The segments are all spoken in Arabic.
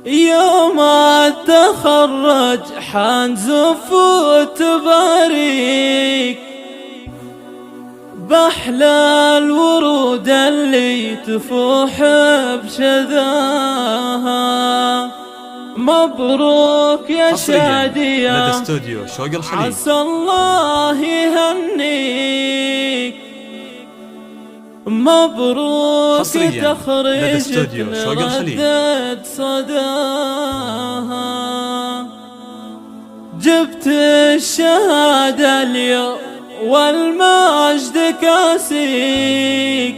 يوم التخرج حنزف وتباريك بأحلى الورود اللي تفوح بشذاها. مبروك يا شادية عسى الله يهنيك، مبروك تخرجك ردت صداها. جبت الشهادة اليوم والمجد كاسيك،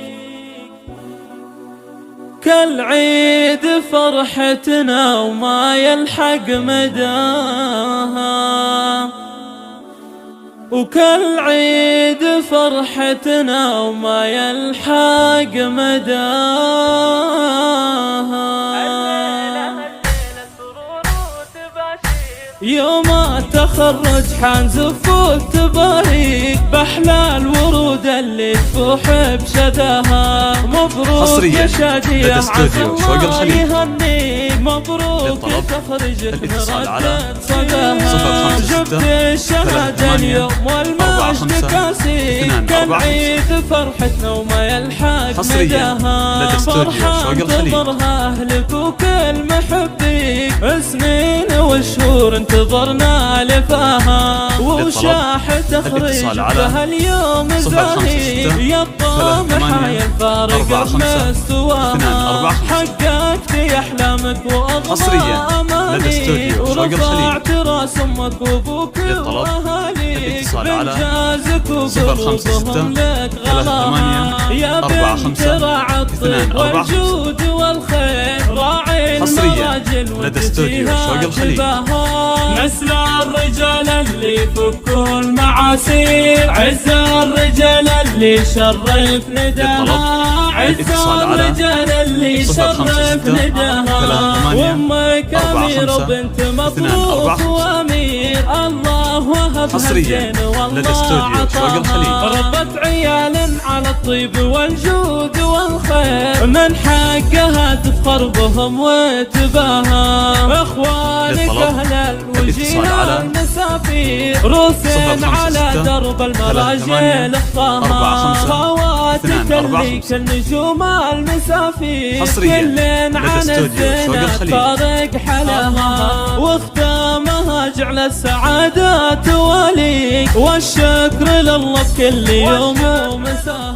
كالعيد فرحتنا وما يلحق مداها، وكالعيد فرحتنا وما يلحق مداها. يوم التخرج حنزف وتباريك بأحلى الورود اللي تفوح بشذاها. مبروك يا شادية عسى الله يهنيك، مبروك تخرجك ردت صداها. جبت الشهادة اليوم والمجد كاسيك، كالعيد فرحتنا وما يلحق مداها. فرحان تنظرها أهلك وكل محبيك، سنين وشهور انتظرنا لفاها، وشاح تخرجها اليوم زاهي. يبقى محايا الفارق مستواها، حققت أحلامك وأضواء أمانيك، ورفعت راس أمك وأبوك وأهاليك بإنجازك وقلوبهم لك غلاها. يا بنت راعي الطيب والجود والخير، راعي المراجل وانتجيها جباها. نسل الرجال اللي يفكوا المعاسير، عز الرجال اللي شرف نداها، عز الرجال اللي شرف نداها. وامك امير وبنت مطروف وامير، الله وهب الزين والله عطاها. ربت عيال على الطيب والجود والخير، من حقها تفخر بهم وتباها. اخوانك اهل الوجيه المسافير، روسين على درب المراجل اخطاها. خواتك اللي كالنجوم المسافير، كلن عن الزينة فارق حلاها. واختامها جعل السعادة تواليك، والشكر لله بكل يوم ومساها.